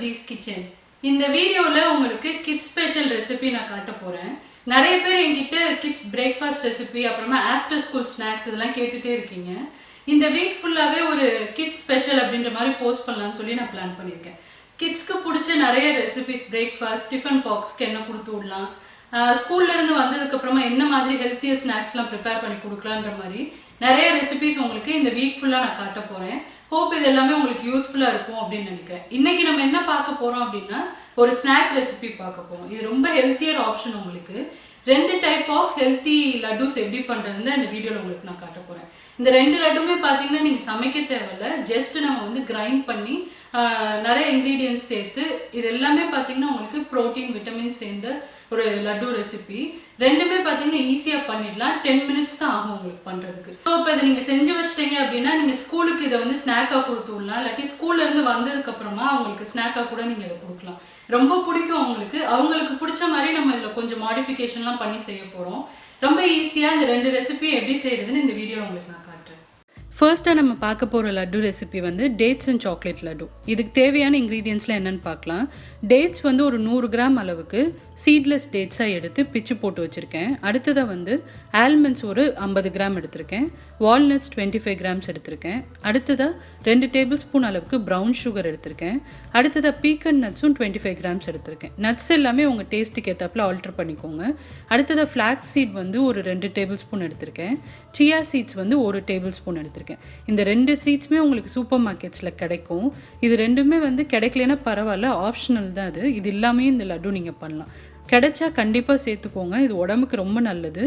Suji's Kitchen. இந்த வீடியோல உங்களுக்கு கிட்ஸ் ஸ்பெஷல் ரெசிபி நான் காட்ட போறேன். நிறைய பேர் என்கிட்ட கிட்ஸ் பிரேக்ஃபாஸ்ட் ரெசிபி அப்புறமா ஆஃப்டர் ஸ்கூல் ஸ்நாக்ஸ் இதெல்லாம் கேட்டுட்டே இருக்கீங்க. இந்த வீக் ஃபுல்லாவே ஒரு கிட்ஸ் ஸ்பெஷல் அப்படின்ற மாதிரி போஸ்ட் பண்ணலாம்னு சொல்லி நான் பிளான் பண்ணியிருக்கேன். கிட்ஸ்க்கு பிடிச்ச நிறைய ரெசிபிஸ் பிரேக்ஃபாஸ்ட் டிஃபன் பாக்ஸ்க்கு என்ன கொடுத்து விடலாம், ஸ்கூல்ல இருந்து வந்ததுக்கு அப்புறமா என்ன மாதிரி ஹெல்த்தியர் ஸ்நாக்ஸ்லாம் ப்ரிப்பேர் பண்ணி கொடுக்கலான்ற மாதிரி நிறைய ரெசிபிஸ் உங்களுக்கு இந்த வீக் ஃபுல்லாக நான் காட்ட போகிறேன். ஹோப் இது எல்லாமே உங்களுக்கு யூஸ்ஃபுல்லாக இருக்கும் அப்படின்னு நினைக்கிறேன். இன்றைக்கி நம்ம என்ன பார்க்க போகிறோம் அப்படின்னா ஒரு ஸ்நாக் ரெசிபி பார்க்க போகிறோம். இது ரொம்ப ஹெல்த்தியர் ஆப்ஷன். உங்களுக்கு 2 டைப் ஆஃப் ஹெல்த்தி லட்டூஸ் எப்படி பண்ணுறதுன்னு இந்த வீடியோவில் உங்களுக்கு நான் காட்ட போகிறேன். இந்த 2 லட்டுமே பார்த்தீங்கன்னா நீங்கள் சமைக்க தேவையில்லை, ஜஸ்ட் நம்ம வந்து கிரைண்ட் பண்ணி நிறைய இன்க்ரீடியன்ட்ஸ் சேர்த்து இது எல்லாமே பார்த்தீங்கன்னா உங்களுக்கு ப்ரோட்டீன் விட்டமின்ஸ் சேர்ந்த ஒரு லட்டு ரெசிபி. ரெண்டுமே பார்த்தீங்கன்னா ஈஸியாக பண்ணிடலாம். 10 மினிட்ஸ் தான் ஆகும் உங்களுக்கு பண்ணுறதுக்கு. ஸோ இப்போ இதை நீங்கள் செஞ்சு வச்சிட்டீங்க அப்படின்னா நீங்கள் ஸ்கூலுக்கு இதை வந்து ஸ்நாக்காக கொடுத்து விடலாம், இல்லாட்டி ஸ்கூல்லேருந்து வந்ததுக்கப்புறமா அவங்களுக்கு ஸ்நாக்காக கூட நீங்கள் இதை கொடுக்கலாம். ரொம்ப பிடிக்கும் அவங்களுக்கு. அவங்களுக்கு பிடிச்ச மாதிரி நம்ம இதில் கொஞ்சம் மாடிஃபிகேஷன்லாம் பண்ணி செய்ய போகிறோம். ரொம்ப ஈஸியாக இந்த 2 ரெசிபி எப்படி செய்கிறதுன்னு இந்த வீடியோவில் உங்களுக்கு நான் காட்டுறேன். ஃபர்ஸ்ட்டாக நம்ம பார்க்க போகிற லட்டு ரெசிபி வந்து டேட்ஸ் அண்ட் சாக்லேட் லட்டு. இதுக்கு தேவையான இன்க்ரீடியன்ட்ஸ்லாம் என்னென்னு பார்க்கலாம். டேட்ஸ் வந்து ஒரு 100 கிராம் அளவுக்கு சீட்லெஸ் டேட்ஸாக எடுத்து பிச்சு போட்டு வச்சுருக்கேன். அடுத்ததாக வந்து ஆல்மண்ட்ஸ் ஒரு 50 கிராம் எடுத்திருக்கேன். வால்நட்ஸ் 25 கிராம்ஸ் எடுத்திருக்கேன். அடுத்ததாக 2 டேபிள் ஸ்பூன் அளவுக்கு ப்ரௌன் சுகர் எடுத்திருக்கேன். அடுத்ததாக பீக்கன் நட்ஸும் 25 கிராம்ஸ் எடுத்திருக்கேன். நட்ஸ் எல்லாமே உங்கள் டேஸ்ட்டுக்கு ஏற்றாப்புல ஆல்டர் பண்ணிக்கோங்க. அடுத்ததாக ஃப்ளாக்ஸ் சீட் வந்து ஒரு 2 டேபிள் ஸ்பூன் எடுத்திருக்கேன். சியா சீட்ஸ் வந்து 1 டேபிள் ஸ்பூன் எடுத்திருக்கேன். இந்த 2 சீட்ஸுமே உங்களுக்கு சூப்பர் மார்க்கெட்ஸில் கிடைக்கும். இது ரெண்டுமே வந்து கிடைக்கலன்னா பரவாயில்ல, ஆப்ஷனல் தான். இது இல்லாமே இந்த லட்டு நீங்கள் பண்ணலாம். கிடைச்சா கண்டிப்பாக சேர்த்துக்கோங்க, இது உடம்புக்கு ரொம்ப நல்லது.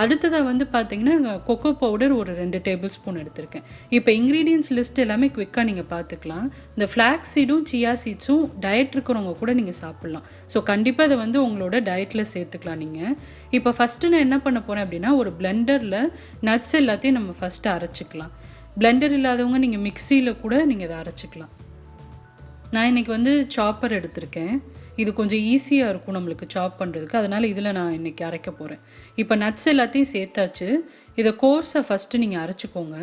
அடுத்ததாக வந்து பார்த்தீங்கன்னா கொக்கோ பவுடர் ஒரு 2 டேபிள் ஸ்பூன் எடுத்திருக்கேன். இப்போ இன்க்ரீடியன்ஸ் லிஸ்ட் எல்லாமே குவிக்காக நீங்கள் பார்த்துக்கலாம். இந்த ஃப்ளாக்ஸ் சீடும் சியா சீட்ஸும் டயட் இருக்கிறவங்க கூட நீங்கள் சாப்பிட்லாம். ஸோ கண்டிப்பாக அதை வந்து உங்களோட டயட்டில் சேர்த்துக்கலாம் நீங்கள். இப்போ ஃபஸ்ட்டு நான் என்ன பண்ண போகிறேன் அப்படின்னா ஒரு பிளெண்டரில் நட்ஸ் எல்லாத்தையும் நம்ம ஃபஸ்ட்டு அரைச்சிக்கலாம். பிளெண்டர் இல்லாதவங்க நீங்கள் மிக்சியில் கூட நீங்கள் அதை அரைச்சிக்கலாம். நான் இன்றைக்கி வந்து சாப்பர் எடுத்திருக்கேன். இது கொஞ்சம் ஈஸியாக இருக்கும் நம்மளுக்கு சாப் பண்ணுறதுக்கு, அதனால் இதில் நான் இன்றைக்கி அரைக்க போகிறேன். இப்போ நட்ஸ் எல்லாத்தையும் சேர்த்தாச்சு. இதை கோர்ஸை ஃபஸ்ட்டு நீங்கள் அரைச்சிக்கோங்க.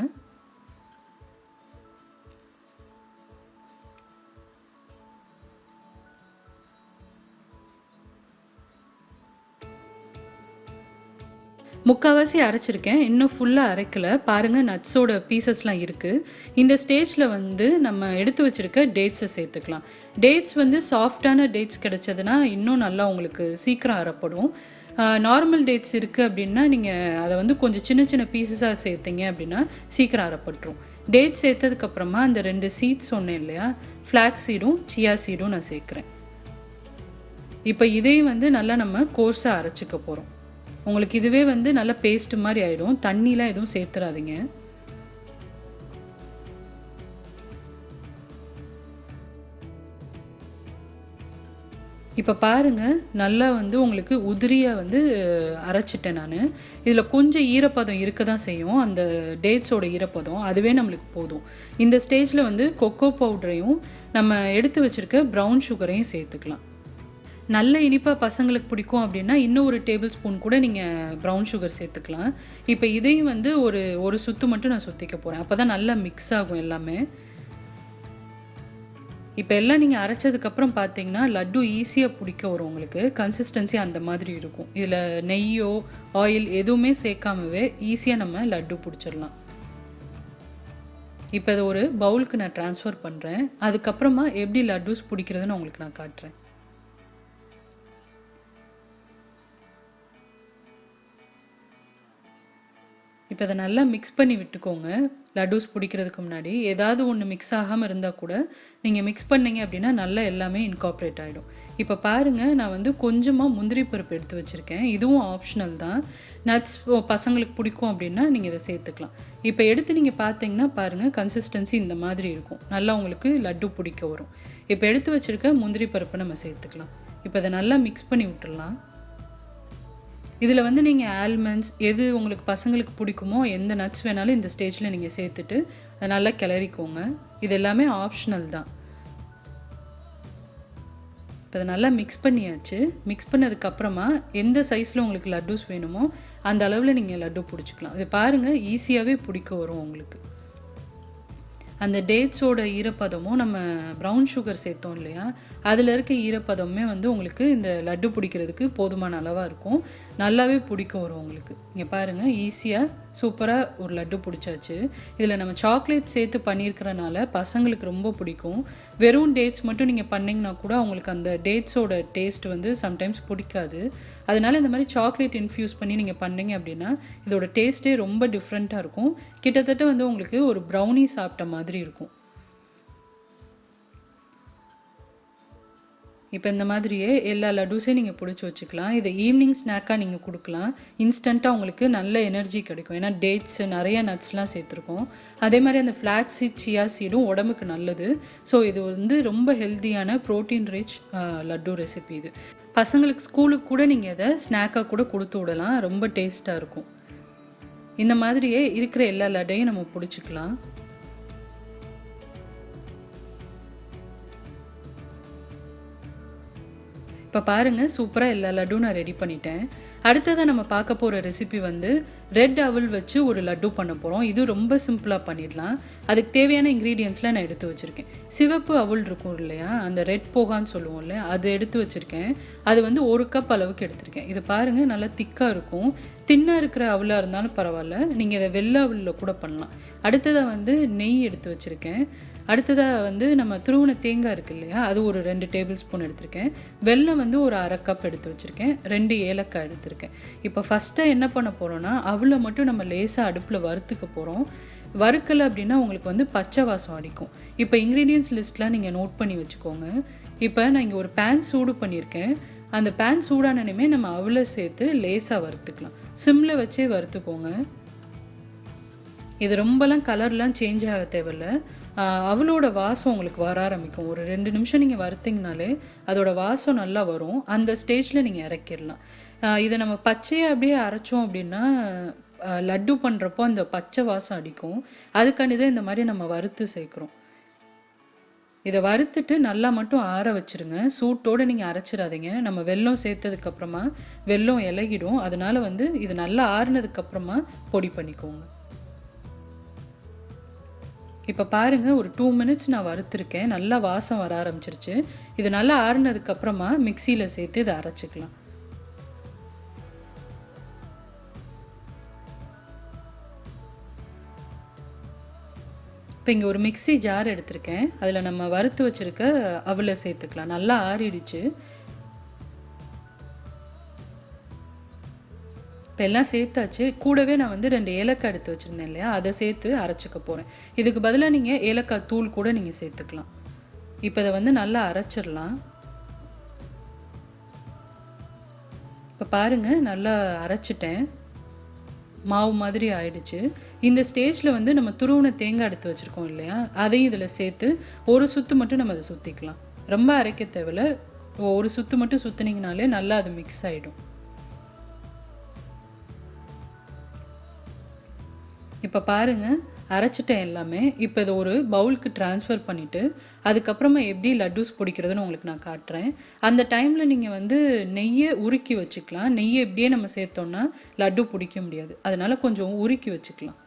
முக்கால்வாசி அரைச்சிருக்கேன், இன்னும் ஃபுல்லாக அரைக்கலை. பாருங்கள் நட்ஸோட பீசஸ்லாம் இருக்குது. இந்த ஸ்டேஜில் வந்து நம்ம எடுத்து வச்சுருக்க டேட்ஸை சேர்த்துக்கலாம். டேட்ஸ் வந்து சாஃப்டான டேட்ஸ் கிடைச்சதுன்னா இன்னும் நல்லா உங்களுக்கு சீக்கிரம் அரைப்படும். நார்மல் டேட்ஸ் இருக்குது அப்படின்னா நீங்கள் அதை வந்து கொஞ்சம் சின்ன சின்ன பீசஸாக சேர்த்திங்க அப்படின்னா சீக்கிரம் அரைப்பட்டுரும். டேட்ஸ் சேர்த்ததுக்கப்புறமா அந்த 2 சீட்ஸ் சொன்னேன் இல்லையா, ஃப்ளாக்ஸ் சீடும் சியா சீடும் நான் சேர்க்குறேன். இப்போ இதையும் வந்து நல்லா நம்ம கோர்ஸாக அரைச்சிக்க போகிறோம். உங்களுக்கு இதுவே வந்து நல்ல பேஸ்ட் மாதிரி ஆகிடும். தண்ணிலாம் எதுவும் சேர்த்துறாதீங்க. இப்போ பாருங்கள் நல்லா வந்து உங்களுக்கு உதிரியாக வந்து அரைச்சிட்டேன் நான். இதில் கொஞ்சம் ஈரப்பதம் இருக்க தான் செய்யும், அந்த டேட்ஸோட ஈரப்பதம், அதுவே நம்மளுக்கு போதும். இந்த ஸ்டேஜில் வந்து கொக்கோ பவுடரையும் நம்ம எடுத்து வச்சுருக்க ப்ரௌன் சுகரையும் சேர்த்துக்கலாம். நல்ல இனிப்பாக பசங்களுக்கு பிடிக்கும் அப்படின்னா இன்னும் ஒரு டேபிள் ஸ்பூன் கூட நீங்கள் ப்ரௌன் சுகர் சேர்த்துக்கலாம். இப்போ இதையும் வந்து ஒரு சுற்று மட்டும் நான் சுற்றிக்க போகிறேன். அப்போ தான் நல்லா மிக்ஸ் ஆகும் எல்லாமே. இப்போ எல்லாம் நீங்கள் அரைச்சதுக்கப்புறம் பார்த்தீங்கன்னா லட்டு ஈஸியாக பிடிக்க வரும். உங்களுக்கு கன்சிஸ்டன்சி அந்த மாதிரி இருக்கும். இதில் நெய்யோ ஆயில் எதுவுமே சேர்க்காமவே ஈஸியாக நம்ம லட்டு பிடிச்சிடலாம். இப்போ இதை ஒரு பவுலுக்கு நான் ட்ரான்ஸ்ஃபர் பண்ணுறேன். அதுக்கப்புறமா எப்படி லட்டூஸ் பிடிக்கிறதுன்னு உங்களுக்கு நான் காட்டுறேன். இப்போ அதை நல்லா மிக்ஸ் பண்ணி விட்டுக்கோங்க. லட்டூஸ் பிடிக்கிறதுக்கு முன்னாடி ஏதாவது ஒன்று மிக்ஸ் ஆகாமல் இருந்தால் கூட நீங்கள் மிக்ஸ் பண்ணிங்க அப்படின்னா நல்லா எல்லாமே இன்கார்ப்ரேட் ஆகிடும். இப்போ பாருங்கள் நான் வந்து கொஞ்சமாக முந்திரி பருப்பு எடுத்து வச்சுருக்கேன். இதுவும் ஆப்ஷனல் தான். நட்ஸ் பசங்களுக்கு பிடிக்கும் அப்படின்னா நீங்கள் இதை சேர்த்துக்கலாம். இப்போ எடுத்து நீங்கள் பார்த்தீங்கன்னா பாருங்கள் கன்சிஸ்டன்சி இந்த மாதிரி இருக்கும். நல்லா உங்களுக்கு லட்டு பிடிக்க வரும். இப்போ எடுத்து வச்சுருக்க முந்திரி பருப்பை நம்ம சேர்த்துக்கலாம். இப்போ அதை நல்லா மிக்ஸ் பண்ணி விட்டுடலாம். இதில் வந்து நீங்கள் ஆல்மண்ட்ஸ் எது உங்களுக்கு பசங்களுக்கு பிடிக்குமோ எந்த நட்ஸ் வேணாலும் இந்த ஸ்டேஜில் நீங்கள் சேர்த்துட்டு அதை நல்லா கிளறிக்கோங்க. இது எல்லாமே ஆப்ஷனல் தான். இப்போ அதை நல்லா மிக்ஸ் பண்ணியாச்சு. மிக்ஸ் பண்ணதுக்கப்புறமா எந்த சைஸில் உங்களுக்கு லட்டூஸ் வேணுமோ அந்த அளவில் நீங்கள் லட்டு பிடிச்சிக்கலாம். இது பாருங்கள் ஈஸியாகவே பிடிக்க வரும் உங்களுக்கு. அந்த டேட்ஸோட ஈரப்பதமும் நம்ம ப்ரௌன் சுகர் சேர்த்தோம் இல்லையா, அதில் இருக்க ஈரப்பதமே வந்து உங்களுக்கு இந்த லட்டு பிடிக்கிறதுக்கு போதுமான அளவாக இருக்கும். நல்லாவே பிடிக்கும் வரும் உங்களுக்கு. இங்கே பாருங்கள், ஈஸியாக சூப்பராக ஒரு லட்டு பிடிச்சாச்சு. இதில் நம்ம சாக்லேட் சேர்த்து பண்ணியிருக்கிறனால பசங்களுக்கு ரொம்ப பிடிக்கும். வெறும் டேட்ஸ் மட்டும் நீங்கள் பண்ணிங்கன்னா கூட அவங்களுக்கு அந்த டேட்ஸோட டேஸ்ட் வந்து சம்டைம்ஸ் பிடிக்காது. அதனால் இந்த மாதிரி சாக்லேட் இன்ஃப்யூஸ் பண்ணி நீங்கள் பண்ணிங்க அப்படின்னா இதோட டேஸ்ட்டே ரொம்ப டிஃப்ரெண்ட்டாக இருக்கும். கிட்டத்தட்ட வந்து உங்களுக்கு ஒரு ப்ரௌனி சாப்பிட்ட மாதிரி இருக்கும். இப்போ இந்த மாதிரியே எல்லா லட்டூஸையும் நீங்கள் பிடிச்சி வச்சுக்கலாம். இதை ஈவினிங் ஸ்நாக்காக நீங்கள் கொடுக்கலாம். இன்ஸ்டண்ட்டாக உங்களுக்கு நல்ல எனர்ஜி கிடைக்கும். ஏன்னா டேட்ஸு நிறைய நட்ஸ்லாம் சேர்த்துருக்கோம். அதே மாதிரி அந்த ஃப்ளாக்ஸ் சீட், சியா சீடும் உடம்புக்கு நல்லது. ஸோ இது வந்து ரொம்ப ஹெல்த்தியான ப்ரோட்டீன் ரிச் லட்டு ரெசிபி இது. பசங்களுக்கு ஸ்கூலுக்கு கூட நீங்கள் இதை ஸ்நாக்காக கூட கொடுத்து விடலாம். ரொம்ப டேஸ்ட்டாக இருக்கும். இந்த மாதிரியே இருக்கிற எல்லா லட்டையும் நம்ம பிடிச்சிக்கலாம். இப்போ பாருங்கள், சூப்பராக எல்லா லட்டும் நான் ரெடி பண்ணிட்டேன். அடுத்ததாக நம்ம பார்க்க போகிற ரெசிபி வந்து ரெட் அவல் வச்சு ஒரு லட்டு பண்ண போகிறோம். இது ரொம்ப சிம்பிளாக பண்ணிடலாம். அதுக்கு தேவையான இன்க்ரீடியன்ட்ஸ்லாம் நான் எடுத்து வச்சுருக்கேன். சிவப்பு அவல் இருக்கும் இல்லையா, அந்த ரெட் போகான்னு சொல்லுவோம் இல்லையா, அது எடுத்து வச்சுருக்கேன். அது வந்து 1 கப் அளவுக்கு எடுத்திருக்கேன். இது பாருங்கள், நல்லா திக்காக இருக்கும். தின்னாக இருக்கிற அவலாக இருந்தாலும் பரவாயில்ல, நீங்கள் இதை வெள்ளை அவலில் கூட பண்ணலாம். அடுத்ததாக வந்து நெய் எடுத்து வச்சுருக்கேன். அடுத்ததாக வந்து நம்ம துருவன தேங்காய் இருக்குது இல்லையா, அது ஒரு 2 டேபிள் ஸ்பூன் எடுத்திருக்கேன். வெல்லம் வந்து ஒரு 1/2 கப் எடுத்து வச்சுருக்கேன். 2 ஏலக்காய் எடுத்திருக்கேன். இப்போ ஃபஸ்ட்டாக என்ன பண்ண போகிறோன்னா, அவளை மட்டும் நம்ம லேசாக அடுப்பில் வறுத்துக்க போகிறோம். வறுக்கலை அப்படின்னா உங்களுக்கு வந்து பச்சை வாசம் அடிக்கும். இப்போ இன்க்ரீடியன்ஸ் லிஸ்ட்லாம் நீங்கள் நோட் பண்ணி வச்சுக்கோங்க. இப்போ நான் இங்கே ஒரு பேன் சூடு பண்ணியிருக்கேன். அந்த பேன் சூடானனுமே நம்ம அவளை சேர்த்து லேசாக வறுத்துக்கலாம். சிம்மில் வச்சே வறுத்துக்கோங்க. இது ரொம்பலாம் கலர்லாம் சேஞ்ச் ஆக தேவையில்ல. அவளோட வாசம் உங்களுக்கு வர ஆரம்பிக்கும். ஒரு 2 நிமிஷம் நீங்கள் வறுத்திங்கனாலே அதோட வாசம் நல்லா வரும். அந்த ஸ்டேஜில் நீங்கள் இறக்கிடலாம். இதை நம்ம பச்சையாக அப்படியே அரைச்சோம் அப்படின்னா லட்டு பண்ணுறப்போ அந்த பச்சை வாசம் அடிக்கும். அதுக்காண்டி தான் இந்த மாதிரி நம்ம வறுத்து சேர்க்குறோம். இதை வறுத்துட்டு நல்லா மட்டும் ஆற வச்சுருங்க. சூட்டோடு நீங்கள் அரைச்சிடாதீங்க. நம்ம வெல்லம் சேர்த்ததுக்கப்புறமா வெல்லம் இலகிடும். அதனால் வந்து இது நல்லா ஆறுனதுக்கப்புறமா பொடி பண்ணிக்கோங்க. இப்போ பாருங்கள், ஒரு 2 மினிட்ஸ் நான் வறுத்துருக்கேன். நல்லா வாசம் வர ஆரம்பிச்சிருச்சு. இது நல்லா ஆறுனதுக்கப்புறமா மிக்சியில் சேர்த்து இதை அரைச்சிக்கலாம். இப்போ இங்கே ஒரு மிக்சி ஜார் எடுத்திருக்கேன். அதில் நம்ம வறுத்து வச்சுருக்க அவலை சேர்த்துக்கலாம். நல்லா ஆறிடுச்சு. இப்போ எல்லாம் சேர்த்தாச்சு. கூடவே நான் வந்து 2 ஏலக்காய் எடுத்து வச்சுருந்தேன் இல்லையா, அதை சேர்த்து அரைச்சிக்க போகிறேன். இதுக்கு பதிலாக நீங்கள் ஏலக்காய் தூள் கூட நீங்கள் சேர்த்துக்கலாம். இப்போ இதை வந்து நல்லா அரைச்சிடலாம். இப்போ பாருங்கள், நல்லா அரைச்சிட்டேன். மாவு மாதிரி ஆயிடுச்சு. இந்த ஸ்டேஜில் வந்து நம்ம துருவன தேங்காய் எடுத்து வச்சுருக்கோம் இல்லையா, அதையும் இதில் சேர்த்து ஒரு சுற்று மட்டும் நம்ம அதை சுற்றிக்கலாம். ரொம்ப அரைக்க தேவையில்ல. ஒரு சுற்று மட்டும் சுற்றினீங்கனாலே நல்லா அது மிக்ஸ் ஆகிடும். இப்போ பாருங்கள், அரைச்சிட்டேன் எல்லாமே. இப்போ இதை ஒரு பவுலுக்கு ட்ரான்ஸ்ஃபர் பண்ணிவிட்டு அதுக்கப்புறமா எப்படி லட்டூஸ் பிடிக்கிறதுன்னு உங்களுக்கு நான் காட்டுறேன். அந்த டைமில் நீங்கள் வந்து நெய்யை உருக்கி வச்சுக்கலாம். நெய்யை எப்படியே நம்ம சேர்த்தோன்னா லட்டு பிடிக்க முடியாது. அதனால் கொஞ்சம் உருக்கி வச்சுக்கலாம்.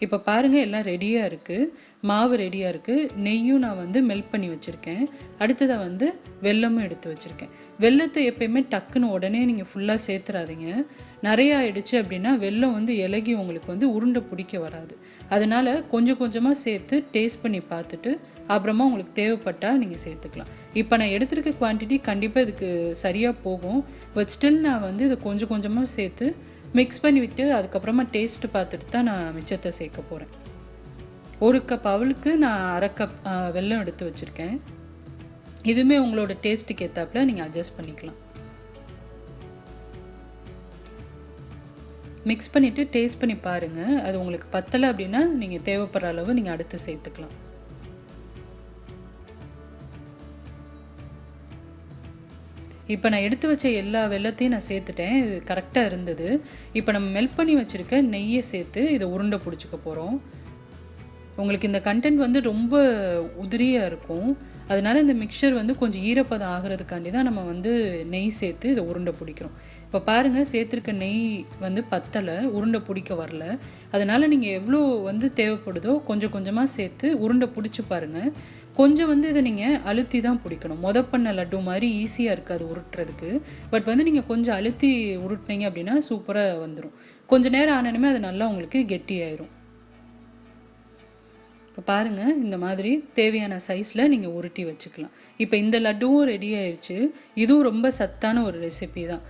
இப்போ பாருங்கள், எல்லாம் ரெடியாக இருக்குது. மாவு ரெடியாக இருக்குது. நெய்யும் நான் வந்து மெல்ட் பண்ணி வச்சுருக்கேன். அடுத்ததாக வந்து வெல்லமும் எடுத்து வச்சுருக்கேன். வெல்லத்தை எப்போயுமே டக்குன்னு உடனே நீங்கள் ஃபுல்லாக சேர்த்துறாதீங்க. நிறையா ஆயிடுச்சு அப்படின்னா வெல்லம் வந்து இலகி உங்களுக்கு வந்து உருண்டை பிடிக்க வராது. அதனால் கொஞ்சம் கொஞ்சமாக சேர்த்து டேஸ்ட் பண்ணி பார்த்துட்டு அப்புறமா உங்களுக்கு தேவைப்பட்டால் நீங்கள் சேர்த்துக்கலாம். இப்போ நான் எடுத்துருக்க குவான்டிட்டி கண்டிப்பாக இதுக்கு சரியாக போகும். பட் ஸ்டில் நான் வந்து இதை கொஞ்சம் கொஞ்சமாக சேர்த்து மிக்ஸ் பண்ணி விட்டு அதுக்கப்புறமா டேஸ்ட்டு பார்த்துட்டு தான் நான் மிச்சத்தை சேர்க்க போகிறேன். 1 கப் அவளுக்கு நான் 1/2 கப் வெல்லம் எடுத்து வச்சுருக்கேன். இதுவுமே உங்களோட டேஸ்ட்டுக்கு ஏற்றாப்புல நீங்கள் அட்ஜஸ்ட் பண்ணிக்கலாம். மிக்ஸ் பண்ணிவிட்டு டேஸ்ட் பண்ணி பாருங்கள். அது உங்களுக்கு பத்தலை அப்படின்னா நீங்கள் தேவைப்படுற அளவு நீங்கள் அடுத்து சேர்த்துக்கலாம். இப்போ நான் எடுத்து வச்ச எல்லா வெல்லத்தையும் நான் சேர்த்துட்டேன். இது கரெக்டாக இருந்தது. இப்போ நம்ம மெல்ட் பண்ணி வச்சுருக்க நெய்யை சேர்த்து இதை உருண்டை பிடிச்சிக்க போகிறோம். உங்களுக்கு இந்த கண்டென்ட் வந்து ரொம்ப உதிரியாக இருக்கும். அதனால் இந்த மிக்சர் வந்து கொஞ்சம் ஈரப்பதம் ஆகிறதுக்காண்டி தான் நம்ம வந்து நெய் சேர்த்து இதை உருண்டை பிடிக்கிறோம். இப்போ பாருங்கள், சேர்த்துருக்க நெய் வந்து பத்தலை, உருண்டை பிடிக்க வரல. அதனால் நீங்கள் எவ்வளோ வந்து தேவைப்படுதோ கொஞ்சம் கொஞ்சமாக சேர்த்து உருண்டை பிடிச்சி பாருங்கள். கொஞ்சம் வந்து இதை நீங்கள் அழுத்தி தான் பிடிக்கணும். பண்ண லட்டு மாதிரி ஈஸியாக இருக்காது உருட்டுறதுக்கு. பட் வந்து நீங்கள் கொஞ்சம் அழுத்தி உருட்டினீங்க அப்படின்னா சூப்பராக வந்துடும். கொஞ்சம் நேரம் ஆனனுமே அது நல்லா உங்களுக்கு கெட்டியாயிரும். இப்போ பாருங்கள், இந்த மாதிரி தேவையான சைஸில் நீங்கள் உருட்டி வச்சுக்கலாம். இப்போ இந்த லட்டுவும் ரெடி ஆயிடுச்சு. இதுவும் ரொம்ப சத்தான ஒரு ரெசிபி தான்.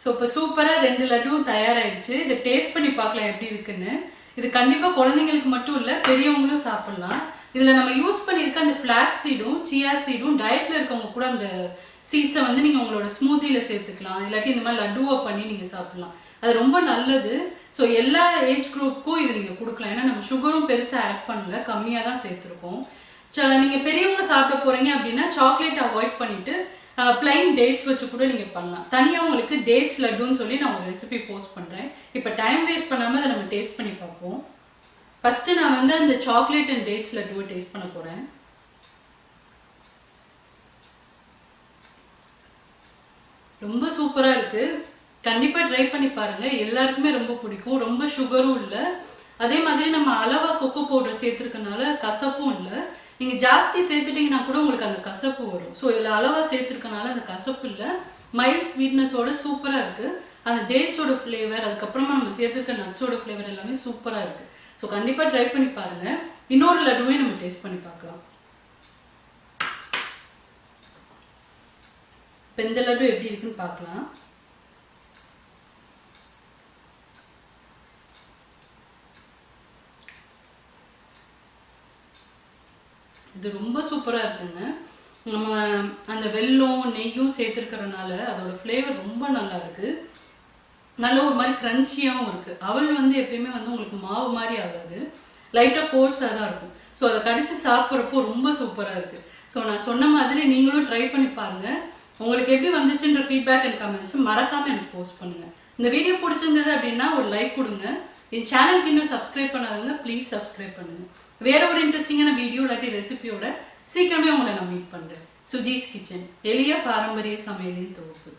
ஸோ இப்போ சூப்பராக 2 லட்டுவும் தயாராகிடுச்சு. இதை டேஸ்ட் பண்ணி பார்க்கலாம் எப்படி இருக்குன்னு. இது கண்டிப்பாக குழந்தைங்களுக்கு மட்டும் இல்லை, பெரியவங்களும் சாப்பிட்லாம். இதில் நம்ம யூஸ் பண்ணியிருக்க அந்த ஃப்ளாக்ஸ் சீடும் சியா சீடும் டயட்டில் இருக்கவங்க கூட அந்த சீட்ஸை வந்து நீங்கள் உங்களோட ஸ்மூத்தியில் சேர்த்துக்கலாம். இல்லாட்டி இந்த மாதிரி லட்டுவை பண்ணி நீங்கள் சாப்பிட்லாம். அது ரொம்ப நல்லது. ஸோ எல்லா ஏஜ் குரூப்புக்கும் இது நீங்கள் கொடுக்கலாம். ஏன்னா நம்ம சுகரும் பெருசாக ஆட் பண்ணல, கம்மியாக தான் சேர்த்துருக்கோம். நீங்கள் பெரியவங்க சாப்பிட போகிறீங்க அப்படின்னா சாக்லேட் அவாய்ட் பண்ணிவிட்டு பிளைன் டேட்ஸ் வச்சு கூட நீங்கள் பண்ணலாம். தனியாக உங்களுக்கு டேட்ஸ் லட்டுன்னு சொல்லி நான் ஒரு ரெசிபி போஸ்ட் பண்ணுறேன். இப்போ டைம் வேஸ்ட் பண்ணாமல் அதை நம்ம டேஸ்ட் பண்ணி பார்ப்போம். ஃபஸ்ட்டு நான் வந்து அந்த சாக்லேட் அண்ட் டேட்ஸ் லட்டுவை டேஸ்ட் பண்ண போகிறேன். ரொம்ப சூப்பராக இருக்குது. கண்டிப்பாக ட்ரை பண்ணி பாருங்கள். எல்லாருக்குமே ரொம்ப பிடிக்கும். ரொம்ப சுகரும் இல்லை. அதே மாதிரி நம்ம அளவாக கொக்கோ பவுடர் சேர்த்துருக்கனால கசப்பும் இல்லை. நீங்கள் ஜாஸ்தி சேர்த்துட்டிங்கன்னா கூட உங்களுக்கு அந்த கசப்பு வரும். ஸோ இதில் அளவாக சேர்த்துருக்கனால அந்த கசப்பு இல்லை, மைல்ட் ஸ்வீட்னஸோட சூப்பராக இருக்குது. அந்த டேட்ஸோட ஃப்ளேவர், அதுக்கப்புறமா நம்ம சேர்த்துருக்க நட்ஸோட ஃப்ளேவர் எல்லாமே சூப்பராக இருக்குது. ஸோ கண்டிப்பாக ட்ரை பண்ணி பாருங்கள். இன்னொரு லட்டுவே நம்ம டேஸ்ட் பண்ணி பார்க்கலாம். இப்போ இந்த லட்டு எப்படி இருக்குன்னு பார்க்கலாம். இது ரொம்ப சூப்பராக இருக்குங்க. நம்ம அந்த வெல்லம் நெய்யும் சேர்த்துருக்கிறனால அதோட ஃப்ளேவர் ரொம்ப நல்லா இருக்குது. நல்ல ஒரு மாதிரி க்ரன்ச்சியாகவும் இருக்குது. அவல் வந்து எப்பயுமே வந்து உங்களுக்கு மாவு மாதிரி ஆகாது, லைட்டாக கோர்ஸாக தான் இருக்கும். ஸோ அதை கடிச்சு சாப்பிட்றப்போ ரொம்ப சூப்பராக இருக்குது. ஸோ நான் சொன்ன மாதிரி நீங்களும் ட்ரை பண்ணி பாருங்கள். உங்களுக்கு எப்படி வந்துச்சுன்ற ஃபீட்பேக் அண்ட் கமெண்ட்ஸ் மறக்காமல் எனக்கு போஸ்ட் பண்ணுங்கள். இந்த வீடியோ பிடிச்சிருந்தது அப்படின்னா ஒரு லைக் கொடுங்க. என் சேனலுக்கு இன்னும் சப்ஸ்கிரைப் பண்ணாதவங்க ப்ளீஸ் சப்ஸ்கிரைப் பண்ணுங்கள். வேற ஒரு இன்ட்ரெஸ்டிங்கான வீடியோ இல்லாட்டி ரெசிபியோட சீக்கிரமே உங்களை நான் மீட் பண்ணுறேன். சுஜிஸ் கிச்சன், எளிய பாரம்பரிய சமையலின் தொகுப்பு.